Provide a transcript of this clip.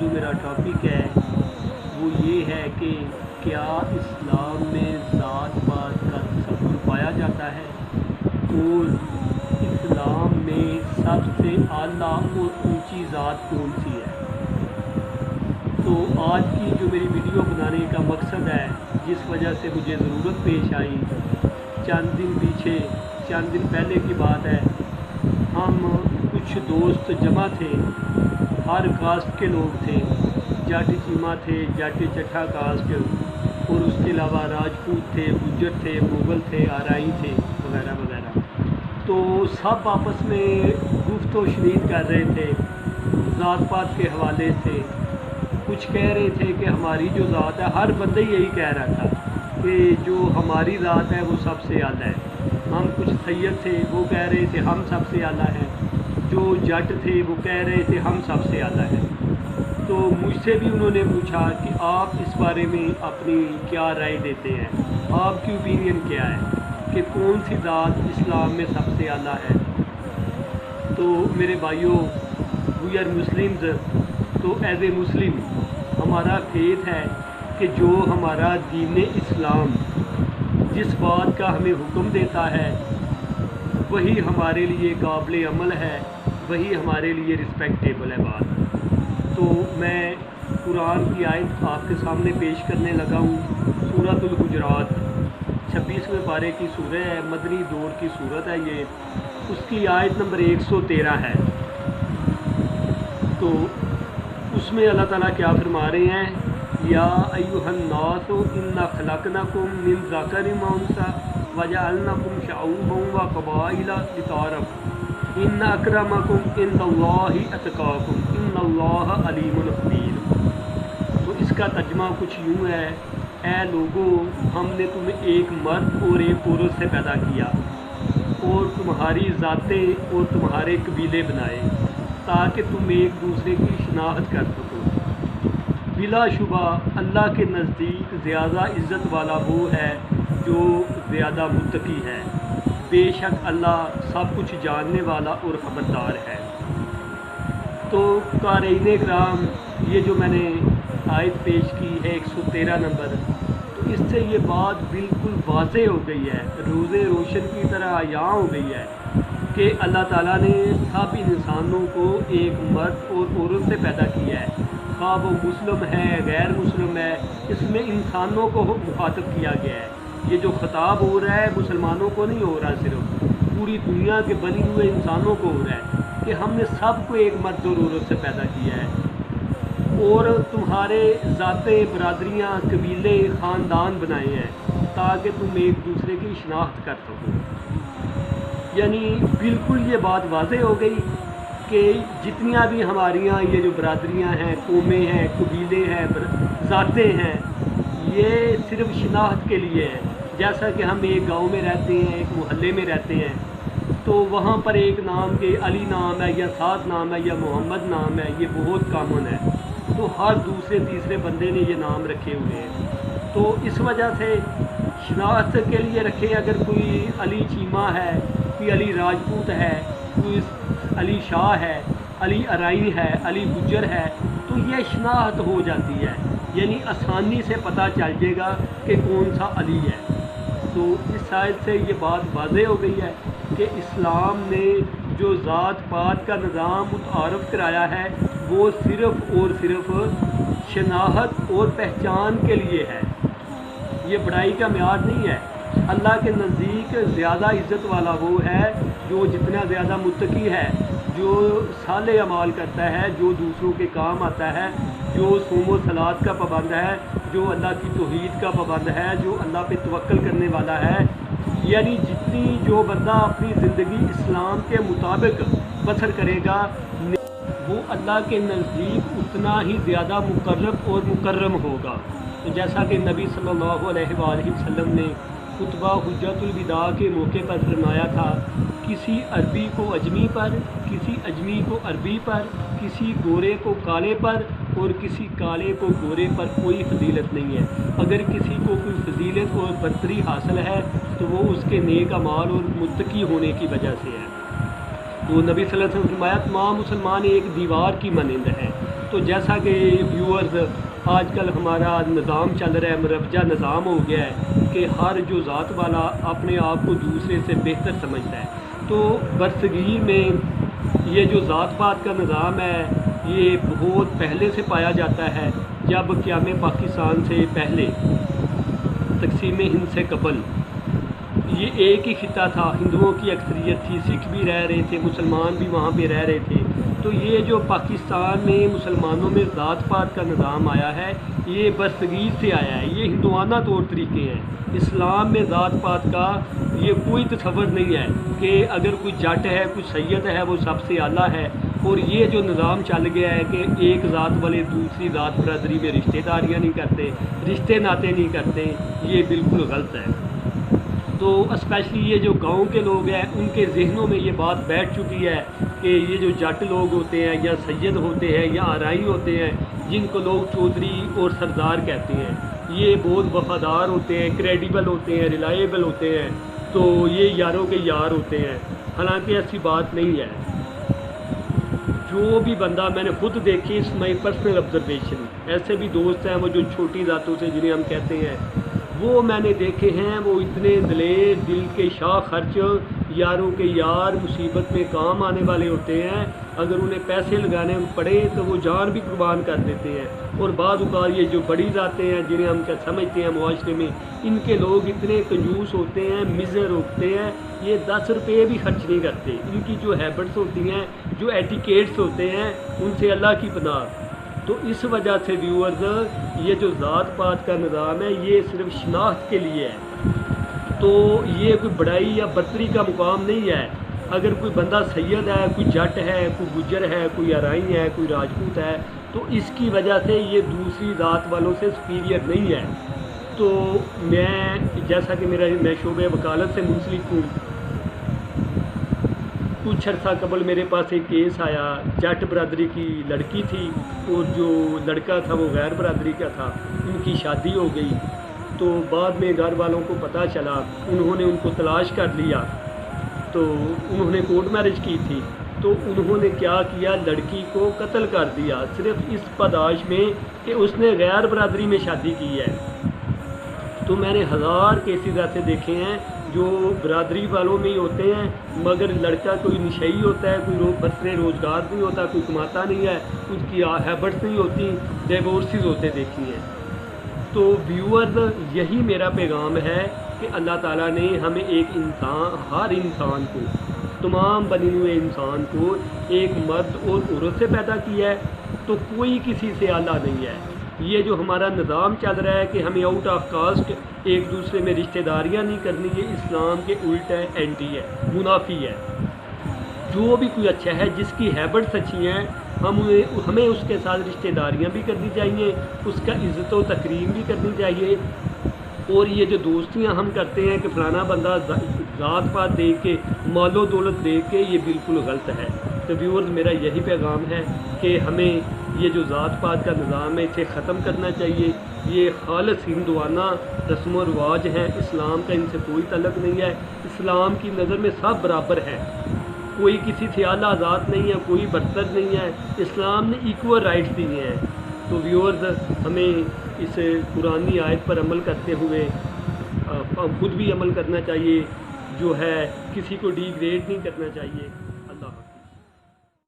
جو میرا ٹاپک ہے وہ یہ ہے کہ کیا اسلام میں ذات پات کا تصور پایا جاتا ہے، اور اسلام میں سب سے اعلیٰ اور اونچی ذات کون سی ہے۔ تو آج کی جو میری ویڈیو بنانے کا مقصد ہے، جس وجہ سے مجھے ضرورت پیش آئی، چند دن پہلے کی بات ہے، ہم کچھ دوست جمع تھے، ہر کاسٹ کے لوگ تھے، جٹ چیمہ تھے، جٹ چٹھا کاسٹ، اور اس کے علاوہ راجپوت تھے، گجر تھے، مغل تھے، آرائی تھے، وغیرہ وغیرہ۔ تو سب آپس میں گفت و شنید کر رہے تھے، ذات پات کے حوالے سے۔ کچھ کہہ رہے تھے کہ ہماری جو ذات ہے، ہر بندہ یہی کہہ رہا تھا کہ جو ہماری ذات ہے وہ سب سے اعلیٰ ہے۔ ہم کچھ سید تھے، وہ کہہ رہے تھے ہم سب سے اعلیٰ ہیں، جو جٹ تھے وہ کہہ رہے تھے ہم سب سے اعلیٰ ہیں۔ تو مجھ سے بھی انہوں نے پوچھا کہ آپ اس بارے میں اپنی کیا رائے دیتے ہیں، آپ کی اوپینین کیا ہے کہ کون سی ذات اسلام میں سب سے اعلیٰ ہے۔ تو میرے بھائیوں، وی آر مسلمز، تو ایز اے مسلم ہمارا فیتھ ہے کہ جو ہمارا دین اسلام جس بات کا ہمیں حکم دیتا ہے وہی ہمارے لیے قابل عمل ہے، وہی ہمارے لیے رسپیکٹیبل ہے بات۔ تو میں قرآن کی آیت آپ کے سامنے پیش کرنے لگا ہوں، سورۃ الحجرات 26ویں پارے کی سورہ ہے، مدنی دور کی سورت ہے یہ، اس کی آیت نمبر 113 ہے۔ تو اس میں اللہ تعالیٰ کیا فرما رہے ہیں، یا ایھا الناس انا خلقناکم من ذکر و انثی وجعلناکم شعوبا وقبائل لتعارفوا ان اکرمکم عند اللہ اتقاکم ان اللہ علیم خبیر۔ تو اس کا ترجمہ کچھ یوں ہے، اے لوگو، ہم نے تمہیں ایک مرد اور ایک عورت سے پیدا کیا اور تمہاری ذاتیں اور تمہارے قبیلے بنائے تاکہ تم ایک دوسرے کی شناخت کر سکو۔ بلا شبہ اللہ کے نزدیک زیادہ عزت والا وہ ہے جو زیادہ متقی ہے، بے شک اللہ سب کچھ جاننے والا اور خبردار ہے۔ تو قارئین کرام، یہ جو میں نے آیت پیش کی ہے 113 نمبر، تو اس سے یہ بات بالکل واضح ہو گئی ہے، روز روشن کی طرح عیاں ہو گئی ہے کہ اللہ تعالیٰ نے سب انسانوں کو ایک مرد اور عورت سے پیدا کیا ہے، خواہ وہ مسلم ہے غیر مسلم ہے، اس میں انسانوں کو مخاطب کیا گیا ہے۔ یہ جو خطاب ہو رہا ہے مسلمانوں کو نہیں ہو رہا، صرف پوری دنیا کے بنے ہوئے انسانوں کو ہو رہا ہے کہ ہم نے سب کو ایک مرد اور عورت سے پیدا کیا ہے، اور تمہارے ذاتیں، برادریاں، قبیلے، خاندان بنائے ہیں تاکہ تم ایک دوسرے کی شناخت کر سکو۔ یعنی بالکل یہ بات واضح ہو گئی کہ جتنیاں بھی ہماری یہاں یہ جو برادریاں ہیں، قومیں ہیں، قبیلے ہیں، ذاتیں ہیں، یہ صرف شناخت کے لیے ہیں۔ جیسا کہ ہم ایک گاؤں میں رہتے ہیں، ایک محلے میں رہتے ہیں، تو وہاں پر ایک نام کے علی نام ہے یا سعد نام ہے یا محمد نام ہے، یہ بہت کامن ہے، تو ہر دوسرے تیسرے بندے نے یہ نام رکھے ہوئے ہیں۔ تو اس وجہ سے شناخت کے لیے رکھے، اگر کوئی علی چیمہ ہے، کوئی علی راجپوت ہے، کوئی علی شاہ ہے، علی آرائی ہے، علی گجر ہے، تو یہ شناخت ہو جاتی ہے، یعنی آسانی سے پتہ چل جائے گا کہ کون سا علی ہے۔ تو اس آیت سے یہ بات واضح ہو گئی ہے کہ اسلام نے جو ذات پات کا نظام متعارف کرایا ہے وہ صرف اور صرف شناخت اور پہچان کے لیے ہے، یہ بڑائی کا معیار نہیں ہے۔ اللہ کے نزدیک زیادہ عزت والا وہ ہے جو جتنا زیادہ متقی ہے، جو صالح اعمال کرتا ہے، جو دوسروں کے کام آتا ہے، جو صوم و صلات کا پابند ہے، جو اللہ کی توحید کا پابند ہے، جو اللہ پہ توکل کرنے والا ہے۔ یعنی جتنی جو بندہ اپنی زندگی اسلام کے مطابق بسر کرے گا، وہ اللہ کے نزدیک اتنا ہی زیادہ مقرب اور مکرم ہوگا۔ تو جیسا کہ نبی صلی اللہ علیہ وآلہ وسلم نے خطبہ حجۃ الوداع کے موقع پر فرمایا تھا، کسی عربی کو اجمی پر، کسی اجمی کو عربی پر، کسی گورے کو کالے پر اور کسی کالے کو گورے پر کوئی فضیلت نہیں ہے۔ اگر کسی کو کوئی فضیلت اور برتری حاصل ہے تو وہ اس کے نیک اعمال اور متقی ہونے کی وجہ سے ہے۔ تو نبی صلی اللہ علیہ وسلم نے فرمایا تمام مسلمان ایک دیوار کی مانند ہیں، تو جیسا کہ ویورز آج کل ہمارا نظام چل رہا ہے، مربجہ نظام ہو گیا ہے کہ ہر جو ذات والا اپنے آپ کو دوسرے سے بہتر سمجھتا ہے، تو برصغیر میں یہ جو ذات پات کا نظام ہے یہ بہت پہلے سے پایا جاتا ہے۔ جب قیام پاکستان سے پہلے، تقسیم ہند سے قبل، یہ ایک ہی خطہ تھا، ہندوؤں کی اکثریت تھی، سکھ بھی رہ رہے تھے، مسلمان بھی وہاں پہ رہ رہے تھے۔ تو یہ جو پاکستان میں مسلمانوں میں ذات پات کا نظام آیا ہے یہ برصغیر سے آیا ہے، یہ ہندوانہ طور طریقے ہیں۔ اسلام میں ذات پات کا یہ کوئی تصور نہیں ہے کہ اگر کوئی جٹ ہے، کوئی سید ہے، وہ سب سے اعلیٰ ہے۔ اور یہ جو نظام چل گیا ہے کہ ایک ذات والے دوسری ذات برادری میں رشتہ داریاں نہیں کرتے، رشتے ناطے نہیں کرتے، یہ بالکل غلط ہے۔ تو اسپیشلی یہ جو گاؤں کے لوگ ہیں ان کے ذہنوں میں یہ بات بیٹھ چکی ہے کہ یہ جو جٹ لوگ ہوتے ہیں یا سید ہوتے ہیں یا آرائی ہوتے ہیں، جن کو لوگ چودھری اور سردار کہتے ہیں، یہ بہت وفادار ہوتے ہیں، کریڈیبل ہوتے ہیں، ریلائیبل ہوتے ہیں، تو یہ یاروں کے یار ہوتے ہیں۔ حالانکہ ایسی بات نہیں ہے۔ جو بھی بندہ میں نے خود دیکھی، اس مائی پرسنل آبزرویشن، ایسے بھی دوست ہیں وہ جو چھوٹی ذاتوں سے جنہیں ہم کہتے ہیں، وہ میں نے دیکھے ہیں، وہ اتنے دلیر، دل کے شاہ خرچ، یاروں کے یار، مصیبت میں کام آنے والے ہوتے ہیں۔ اگر انہیں پیسے لگانے پڑے تو وہ جان بھی قربان کر دیتے ہیں۔ اور بعض اوقات یہ جو بڑی ذاتیں ہیں جنہیں ہم کیا سمجھتے ہیں معاشرے میں، ان کے لوگ اتنے کنجوس ہوتے ہیں، مزر ہوتے ہیں، یہ 10 روپے بھی خرچ نہیں کرتے۔ ان کی جو ہیبٹس ہوتی ہیں، جو ایٹیکیٹس ہوتے ہیں، ان سے اللہ کی پناہ۔ تو اس وجہ سے ویورز، یہ جو ذات پات کا نظام ہے یہ صرف شناخت کے لیے ہے، تو یہ کوئی بڑائی یا برتری کا مقام نہیں ہے۔ اگر کوئی بندہ سید ہے، کوئی جٹ ہے، کوئی گجر ہے، کوئی آرائی ہے، کوئی راجپوت ہے، تو اس کی وجہ سے یہ دوسری ذات والوں سے سپیریئر نہیں ہے۔ تو میں جیسا کہ میں شعبہ وکالت سے منسلک ہوں، کچھ عرصہ قبل میرے پاس ایک کیس آیا، جٹ برادری کی لڑکی تھی اور جو لڑکا تھا وہ غیر برادری کا تھا، ان کی شادی ہو گئی۔ تو بعد میں گھر والوں کو پتہ چلا، انہوں نے ان کو تلاش کر لیا، تو انہوں نے کورٹ میرج کی تھی، تو انہوں نے کیا کیا، لڑکی کو قتل کر دیا، صرف اس پاداش میں کہ اس نے غیر برادری میں شادی کی ہے۔ تو میں نے 1000 کیسز ایسے دیکھے ہیں جو برادری والوں میں ہی ہوتے ہیں، مگر لڑکا کوئی نشئی ہوتا ہے، کوئی برسر روزگار نہیں ہوتا، کوئی کماتا نہیں ہے، اس کی ہیبٹس نہیں ہوتی، ڈیورسز ہوتے دیکھی ہیں۔ تو ویورز، یہی میرا پیغام ہے کہ اللہ تعالیٰ نے ہمیں ایک انسان، ہر انسان کو، تمام بنے ہوئے انسان کو ایک مرد اور عورت سے پیدا کیا ہے، تو کوئی کسی سے اعلیٰ نہیں ہے۔ یہ جو ہمارا نظام چل رہا ہے کہ ہمیں آؤٹ آف کاسٹ ایک دوسرے میں رشتہ داریاں نہیں کرنی، یہ اسلام کے الٹ ہے، اینٹی ہے، منافی ہے۔ جو بھی کوئی اچھا ہے، جس کی ہیبٹس اچھی ہیں، ہمیں اس کے ساتھ رشتہ داریاں بھی کرنی چاہیے، اس کا عزت و تکریم بھی کرنی چاہیے۔ اور یہ جو دوستیاں ہم کرتے ہیں کہ فلانا بندہ ذات پات دیکھ کے، مال و دولت دیکھ کے، یہ بالکل غلط ہے۔ تو ویورز، میرا یہی پیغام ہے کہ ہمیں یہ جو ذات پات کا نظام ہے اسے ختم کرنا چاہیے۔ یہ خالص ہندوانہ رسم و رواج ہیں، اسلام کا ان سے کوئی تعلق نہیں ہے۔ اسلام کی نظر میں سب برابر ہیں، کوئی کسی سے اعلیٰ ذات نہیں ہے، کوئی برتر نہیں ہے۔ اسلام نے ایکول رائٹس دیے ہیں۔ تو ویورز، ہمیں اس قرآنی آیت پر عمل کرتے ہوئے خود بھی عمل کرنا چاہیے، جو ہے کسی کو ڈی گریڈ نہیں کرنا چاہیے۔